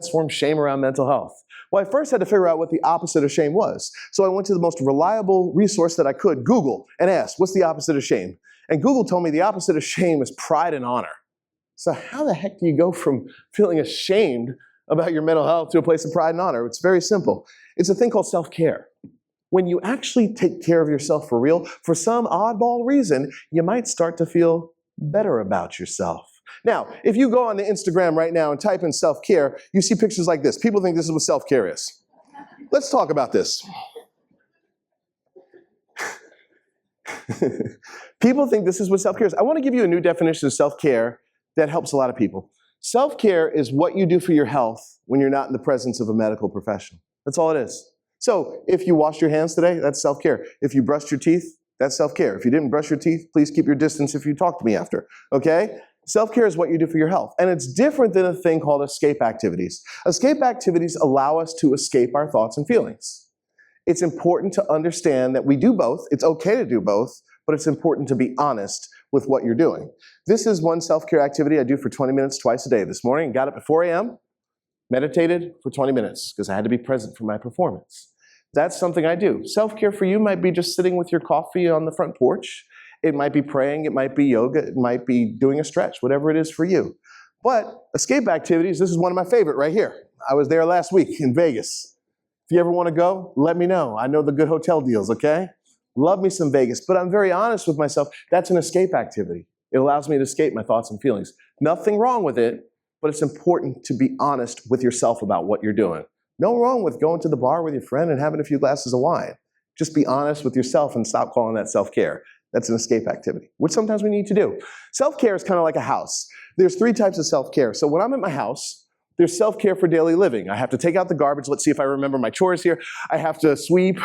transform shame around mental health? Well, I first had to figure out what the opposite of shame was. So I went to the most reliable resource that I could, Google, and asked, what's the opposite of shame? And Google told me the opposite of shame is pride and honor. So how the heck do you go from feeling ashamed about your mental health to a place of pride and honor? It's very simple. It's a thing called self-care. When you actually take care of yourself for real, for some oddball reason, you might start to feel better about yourself. Now, if you go on the Instagram right now and type in self-care, you see pictures like this. People think this is what self-care is. Let's talk about this. People think this is what self-care is. I want to give you a new definition of self-care that helps a lot of people. Self-care is what you do for your health when you're not in the presence of a medical professional. That's all it is. So if you washed your hands today, that's self-care. If you brushed your teeth, that's self-care. If you didn't brush your teeth, please keep your distance if you talk to me after, okay? Self-care is what you do for your health. And it's different than a thing called escape activities. Escape activities allow us to escape our thoughts and feelings. It's important to understand that we do both. It's okay to do both, but it's important to be honest with what you're doing. This is one self-care activity I do for 20 minutes twice a day. This morning, got up at 4 a.m., meditated for 20 minutes because I had to be present for my performance. That's something I do. Self-care for you might be just sitting with your coffee on the front porch. It might be praying, it might be yoga, it might be doing a stretch, whatever it is for you. But escape activities, this is one of my favorite right here. I was there last week in Vegas. If you ever want to go, let me know. I know the good hotel deals, okay? Love me some Vegas, but I'm very honest with myself. That's an escape activity. It allows me to escape my thoughts and feelings. Nothing wrong with it, but it's important to be honest with yourself about what you're doing. No wrong with going to the bar with your friend and having a few glasses of wine. Just be honest with yourself and stop calling that self-care. That's an escape activity, which sometimes we need to do. Self-care is kind of like a house. There's 3 types of self-care. So when I'm at my house, there's self-care for daily living. I have to take out the garbage. Let's see if I remember my chores here. I have to sweep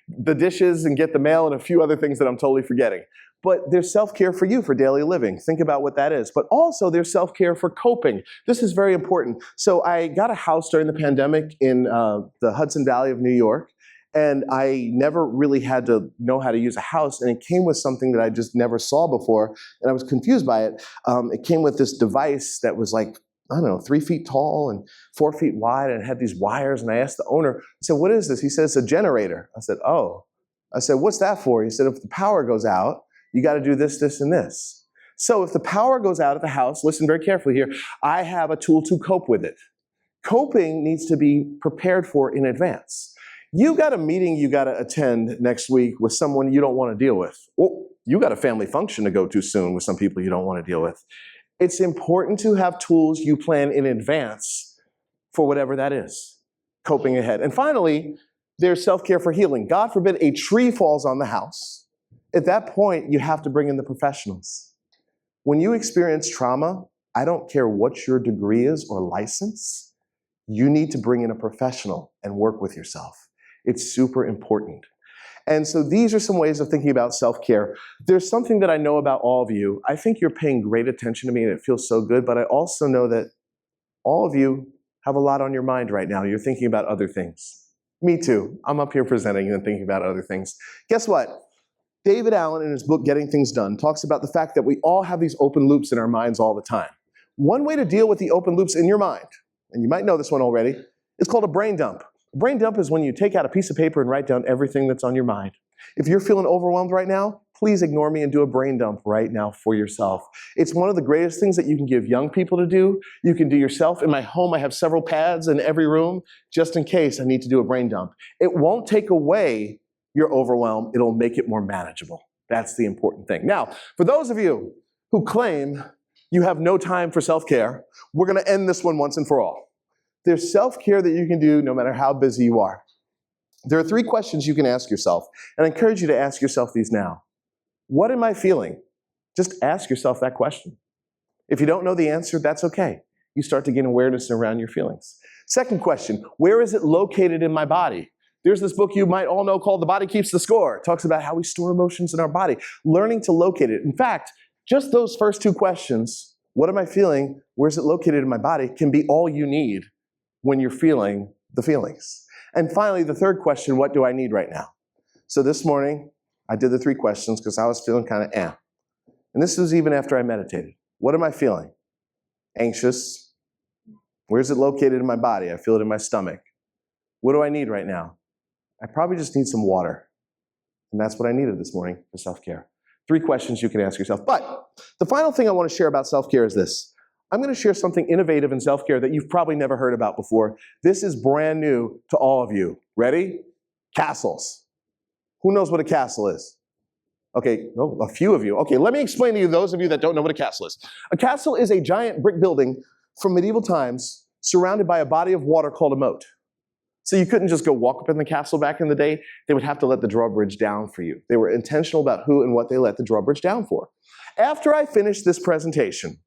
the dishes and get the mail and a few other things that I'm totally forgetting. But there's self-care for you for daily living. Think about what that is. But also there's self-care for coping. This is very important. So I got a house during the pandemic in the Hudson Valley of New York. And I never really had to know how to use a house, and it came with something that I just never saw before, and I was confused by it. It came with this device that was like, I don't know, 3 feet tall and 4 feet wide, and it had these wires, and I asked the owner, I said, what is this? He said, it's a generator. I said, oh. I said, what's that for? He said, if the power goes out, you got to do this, this, and this. So if the power goes out at the house, listen very carefully here, I have a tool to cope with it. Coping needs to be prepared for in advance. You got a meeting you got to attend next week with someone you don't want to deal with. Well, you got a family function to go to soon with some people you don't want to deal with. It's important to have tools you plan in advance for whatever that is, coping ahead. And finally, there's self-care for healing. God forbid a tree falls on the house. At that point, you have to bring in the professionals. When you experience trauma, I don't care what your degree is or license, you need to bring in a professional and work with yourself. It's super important. And so these are some ways of thinking about self-care. There's something that I know about all of you. I think you're paying great attention to me and it feels so good, but I also know that all of you have a lot on your mind right now. You're thinking about other things. Me too. I'm up here presenting and thinking about other things. Guess what? David Allen, in his book, Getting Things Done, talks about the fact that we all have these open loops in our minds all the time. One way to deal with the open loops in your mind, and you might know this one already, is called a brain dump. A brain dump is when you take out a piece of paper and write down everything that's on your mind. If you're feeling overwhelmed right now, please ignore me and do a brain dump right now for yourself. It's one of the greatest things that you can give young people to do. You can do yourself. In my home, I have several pads in every room, just in case I need to do a brain dump. It won't take away your overwhelm. It'll make it more manageable. That's the important thing. Now, for those of you who claim you have no time for self-care, we're going to end this one once and for all. There's self-care that you can do no matter how busy you are. There are 3 questions you can ask yourself, and I encourage you to ask yourself these now. What am I feeling? Just ask yourself that question. If you don't know the answer, that's okay. You start to gain awareness around your feelings. Second question, where is it located in my body? There's this book you might all know called The Body Keeps the Score. It talks about how we store emotions in our body, learning to locate it. In fact, just those first 2 questions, what am I feeling? Where's it located in my body? Can be all you need when you're feeling the feelings. And finally, the third question, what do I need right now? So this morning, I did the 3 questions because I was feeling kind of And this was even after I meditated. What am I feeling? Anxious, Where's it located in my body? I feel it in my stomach. What do I need right now? I probably just need some water. And that's what I needed this morning for self-care. 3 questions you can ask yourself. But the final thing I want to share about self-care is this. I'm going to share something innovative in self-care that you've probably never heard about before. This is brand new to all of you. Ready? Castles. Who knows what a castle is? Okay, oh, a few of you. Okay, let me explain to you, those of you that don't know what a castle is. A castle is a giant brick building from medieval times surrounded by a body of water called a moat. So you couldn't just go walk up in the castle back in the day. They would have to let the drawbridge down for you. They were intentional about who and what they let the drawbridge down for. After I finish this presentation,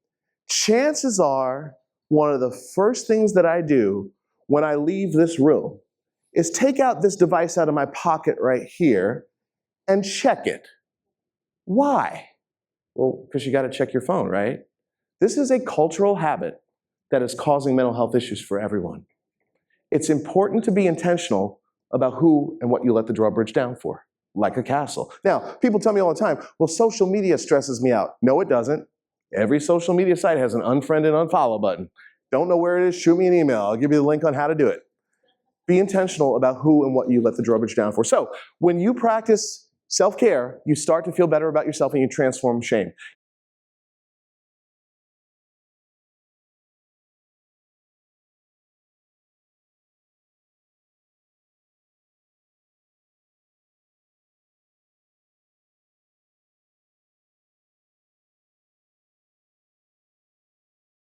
chances are one of the first things that I do when I leave this room is take out this device out of my pocket right here and check it. Why? Well, because you got to check your phone, right? This is a cultural habit that is causing mental health issues for everyone. It's important to be intentional about who and what you let the drawbridge down for, like a castle. Now, people tell me all the time, well, social media stresses me out. No, it doesn't. Every social media site has an unfriend and unfollow button. Don't know where it is, shoot me an email. I'll give you the link on how to do it. Be intentional about who and what you let the drawbridge down for. So, when you practice self-care, you start to feel better about yourself and you transform shame.